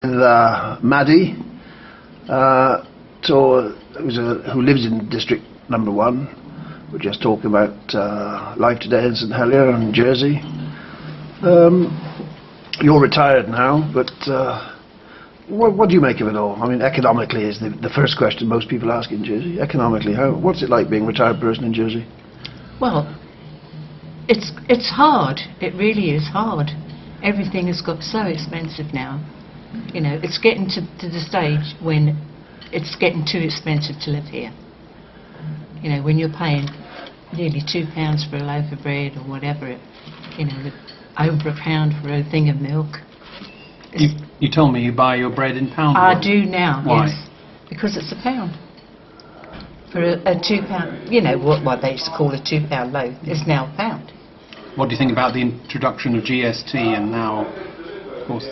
Maddy, who lives in District Number 1. We're just talking about life today in St Helier in Jersey. You're retired now, but what do you make of it all? I mean, economically is the first question most people ask in Jersey. Economically, what's it like being a retired person in Jersey? Well, it's hard. It really is hard. Everything has got so expensive now. You know, it's getting to the stage when it's getting too expensive to live here. You know, when you're paying nearly £2 for a loaf of bread or whatever, you know, over £1 for a thing of milk. You told me you buy your bread in pound. I do now. Why? Yes, because it's £1 for a £2. You know what they used to call a £2 loaf is now £1. What do you think about the introduction of GST and now, of course,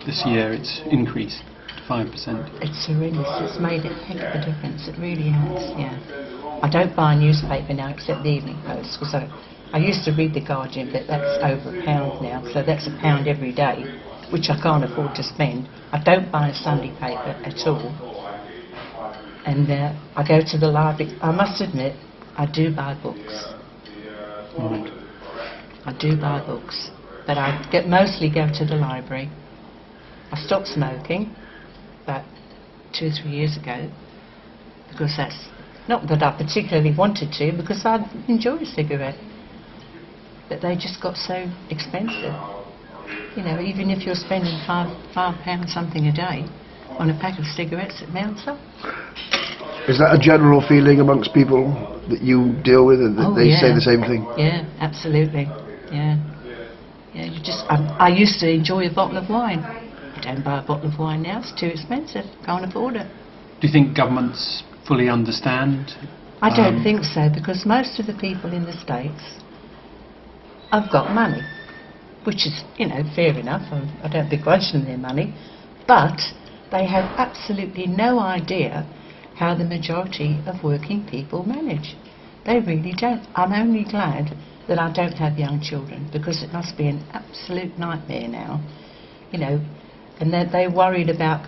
this year it's increased 5%? It's horrendous. It's made a heck of a difference. It really has. Yeah. I don't buy a newspaper now except the Evening Post, because I used to read the Guardian, but that's over £1 now, so that's £1 every day, which I can't afford to spend. I don't buy a Sunday paper at all, and I go to the library. I must admit, I do buy books. Right. I do buy books, but I mostly go to the library. I stopped smoking about 2 or 3 years ago, because that's not that I particularly wanted to, because I enjoy a cigarette, but they just got so expensive. You know, even if you're spending £5 something a day on a pack of cigarettes, it mounts up. Is that a general feeling amongst people that you deal with, and that they say the same thing? Yeah, absolutely. Yeah. Yeah, I used to enjoy a bottle of wine. I don't buy a bottle of wine now, it's too expensive, can't afford it. Do you think governments fully understand? I don't think so, because most of the people in the States have got money, which is, you know, fair enough. I don't begrudge them their money, but they have absolutely no idea how the majority of working people manage. They really don't. I'm only glad that I don't have young children, because it must be an absolute nightmare now, you know, and they're worried about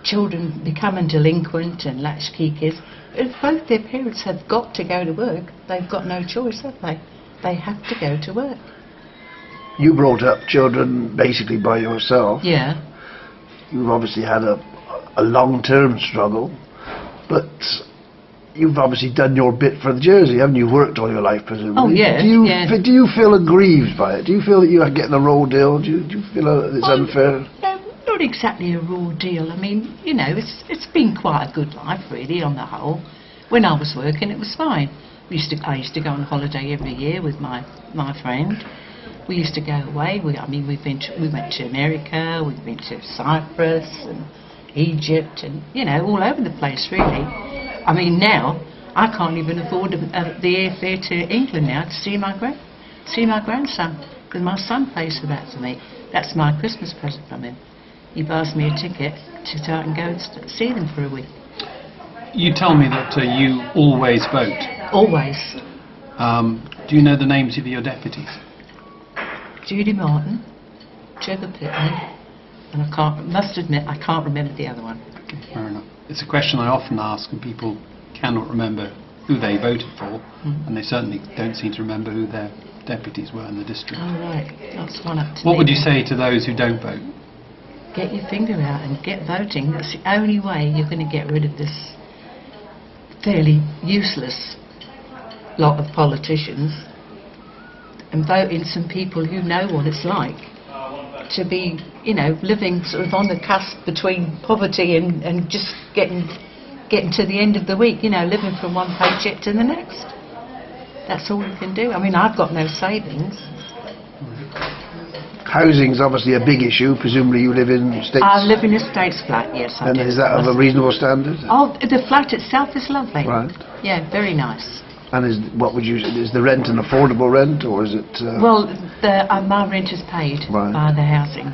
children becoming delinquent and latchkey kids. If both their parents have got to go to work, they've got no choice, have they? They have to go to work. You brought up children basically by yourself. Yeah. You've obviously had a long-term struggle, but you've obviously done your bit for the Jersey, haven't you? Worked all your life, presumably. Oh, yeah. Do you feel aggrieved by it? Do you feel that you're getting a raw deal? Do you feel that it's unfair? No, not exactly a raw deal. I mean, you know, it's been quite a good life, really, on the whole. When I was working, it was fine. I used to go on holiday every year with my friend. We used to go away. We went to America, we've been to Cyprus and Egypt, and, you know, all over the place, really. I mean, now I can't even afford the airfare to England now to see my grandson, because my son pays for that for me. That's my Christmas present from him. He buys me a ticket to start and go and see them for a week. You tell me that you always vote. Always. Do you know the names of your deputies? Judy Martin, Trevor Pittman, and I must admit I can't remember the other one. Okay, fair enough. It's a question I often ask, and people cannot remember who they voted for, and they certainly don't seem to remember who their deputies were in the district. Oh, right. That's one up to What me. would you say to those who don't vote? Get your finger out and get voting. That's the only way you're going to get rid of this fairly useless lot of politicians, and vote in some people who know what it's like to be, you know, living sort of on the cusp between poverty and just getting to the end of the week, you know, living from one paycheck to the next. That's all you can do. I mean, I've got no savings. Housing's obviously a big issue. Presumably you live in States. I live in a States flat, yes, I do. And is that of a reasonable standard? Oh, the flat itself is lovely. Right. Yeah, very nice. And is the rent an affordable rent, or is it? Well, my rent is paid Right. by the housing,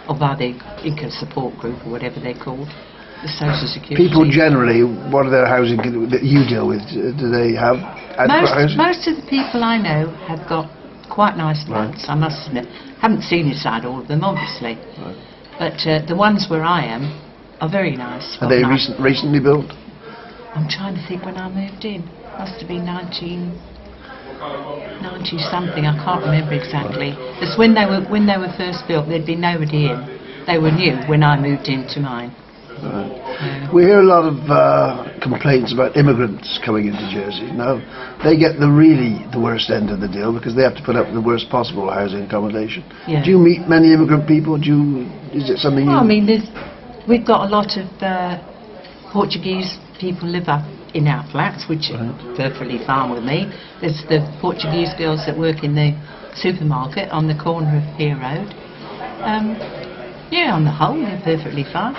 or by the income support group, or whatever they're called, the social security. People generally, what are their housing that you deal with? Do they have adequate housing? Most of the people I know have got quite nice flats, I must admit. Haven't seen inside all of them, obviously. Right. But the ones where I am are very nice. Are they Nice. recently built? I'm trying to think when I moved in. Must have been 1990 something. I can't remember exactly. It's when they were first built. There'd be nobody in. They were new when I moved into mine. We hear a lot of complaints about immigrants coming into Jersey. Now, they get the worst end of the deal because they have to put up with the worst possible housing accommodation. Yeah. Do you meet many immigrant people? Is it something Well, I you... mean, we've got a lot of Portuguese people live up in our flats, which are perfectly fine with me. There's the Portuguese girls that work in the supermarket on the corner of Pier Road. Yeah, on the whole, they're perfectly fine.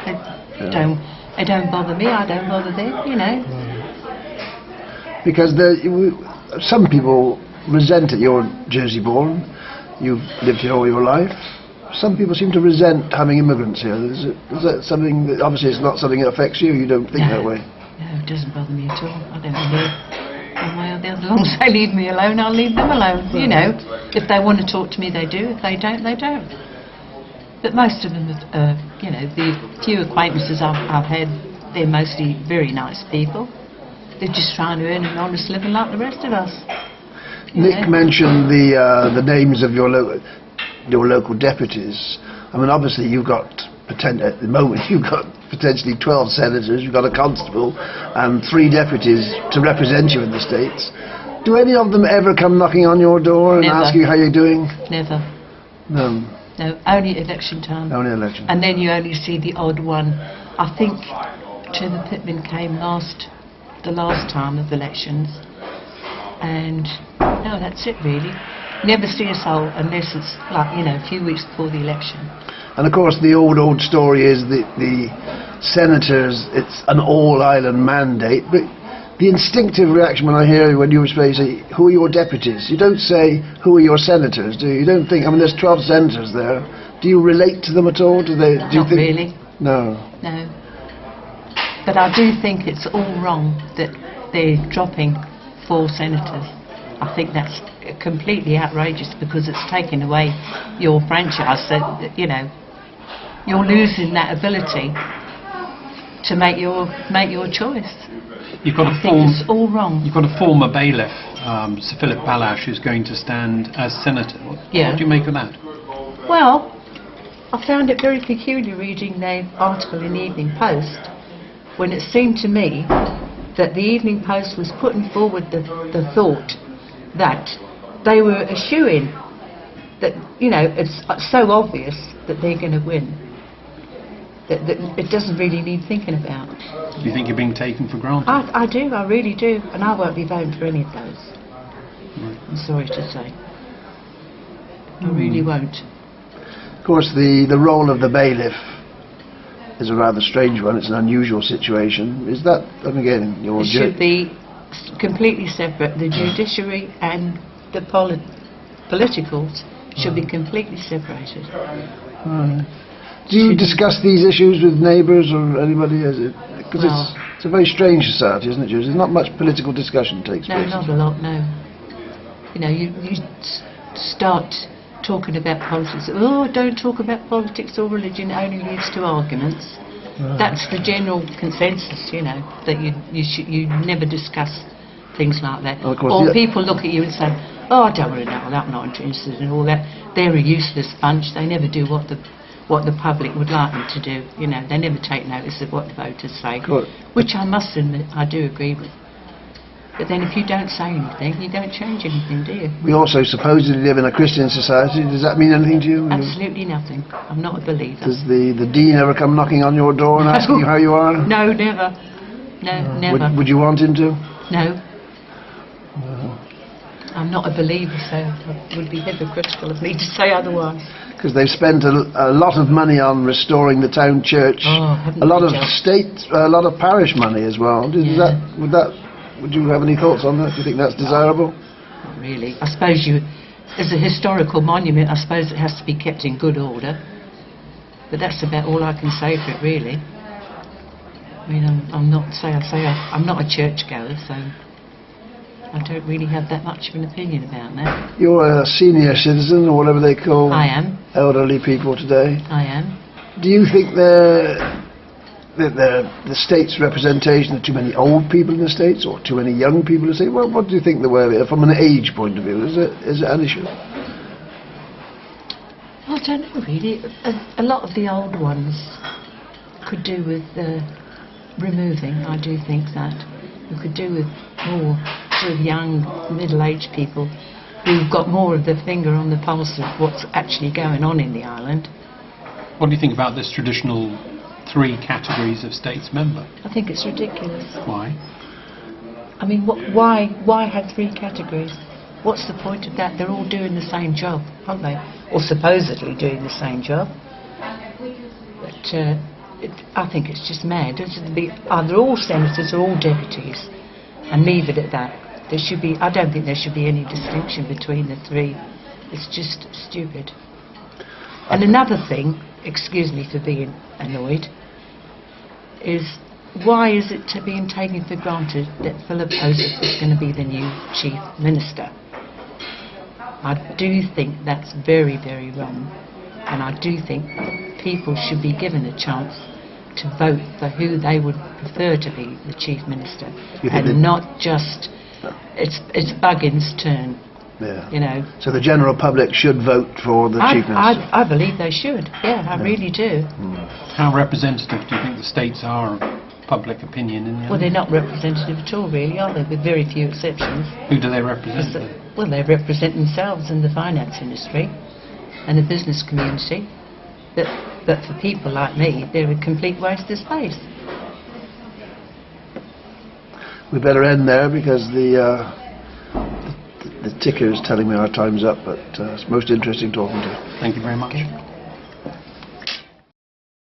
They don't bother me. I don't bother them. You know. Because some people resent it. You're Jersey-born. You've lived here all your life. Some people seem to resent having immigrants here. Is that something that obviously it's not something that affects you? You don't think that way. No, it doesn't bother me at all. I don't care. One way or the other, as long as they leave me alone, I'll leave them alone. You know, if they want to talk to me, they do. If they don't, they don't. But most of them, you know, the few acquaintances I've had, they're mostly very nice people. They're just trying to earn an honest living like the rest of us. Nick mentioned the names of your local deputies. I mean, obviously you've got at the moment you've got potentially 12 senators, you've got a constable, and 3 deputies to represent you in the States. Do any of them ever come knocking on your door and ask you how you're doing? Never. No. No, only election time. Only election. And then you only see the odd one. I think Trevor Pittman came the last time of elections, and no, that's it really. Never see a soul unless it's like, you know, a few weeks before the election. And of course the old story is that the senators, it's an all-island mandate, but the instinctive reaction when I hear when you say, who are your deputies? You don't say, who are your senators, do you? You don't think, I mean, there's 12 senators there. Do you relate to them at all? Do you Not think? really. No. No. But I do think it's all wrong that they're dropping 4 senators. I think that's completely outrageous because it's taking away your franchise. So, you know, you're losing that ability to make your choice. You've got I think it's all wrong. You've got a former bailiff, Sir Philip Balash, who's going to stand as senator. What do you make of that? Well, I found it very peculiar reading the article in the Evening Post when it seemed to me that the Evening Post was putting forward the thought that they were a shoo-in, that, you know, it's so obvious that they're going to win, that it doesn't really need thinking about. Do you think you're being taken for granted? I do, I really do, and I won't be voting for any of those. Right. I'm sorry to say. I really won't. Of course, the role of the bailiff is a rather strange one. It's an unusual situation. Is that, and again, your... It should be completely separate. The judiciary and the politicals should be completely separated. Do you discuss these issues with neighbours or anybody? Because it's a very strange society, isn't it, Jules? There's not much political discussion takes place. No, not a lot, no. You know, you start talking about politics. Oh, don't talk about politics or religion, it only leads to arguments. That's the general consensus, you know, that you never discuss things like that. Or people look at you and say, oh, I don't want to know that, I'm not interested in all that. They're a useless bunch, they never do what the public would like them to do. You know, they never take notice of what the voters say, which I must admit I do agree with. But then if you don't say anything, you don't change anything, do you? We also supposedly live in a Christian society. Does that mean anything to you? Absolutely nothing. I'm not a believer. Does the Dean ever come knocking on your door and asking you how you are? No, never. No, never. Would you want him to? No. I'm not a believer, so it would be hypocritical of me to say otherwise. Because they've spent a lot of money on restoring the town church, a lot of parish money as well. Would you have any thoughts on that? Do you think that's desirable? Not really. I suppose as a historical monument, I suppose it has to be kept in good order. But that's about all I can say for it, really. I mean, I'm not a churchgoer, so I don't really have that much of an opinion about that. You're a senior citizen, or whatever they call I am. elderly people today. I am. Do you think the state's representation, too many old people in the states or too many young people in the states? Well, what do you think there were from an age point of view? Is it an issue? I don't know really. A lot of the old ones could do with removing. I do think that we could do with more sort of young, middle-aged people who've got more of the finger on the pulse of what's actually going on in the island. What do you think about this traditional 3 categories of states member? I think it's ridiculous. Why? I mean, why have 3 categories? What's the point of that? They're all doing the same job, aren't they? Or supposedly doing the same job. But I think it's just mad. It should be either all senators or all deputies, and leave it at that. There should be. I don't think there should be any distinction between the 3. It's just stupid. And another thing, excuse me for being annoyed, is why is it being taken for granted that Philip Joseph is going to be the new Chief Minister? I do think that's very, very wrong, and I do think people should be given a chance to vote for who they would prefer to be the Chief Minister, and not just it's Buggins' turn. Yeah. You know. So the general public should vote for the Chief Minister? I believe they should. Yeah, I really do. How representative do you think the states are of public opinion in the Well, they're not representative at all, really, are they? With very few exceptions. Who do they represent? Well, they represent themselves in the finance industry and the business community. But for people like me, they're a complete waste of space. We better end there because the ticker is telling me our time's up, but it's most interesting talking to you. Thank you very much. Okay.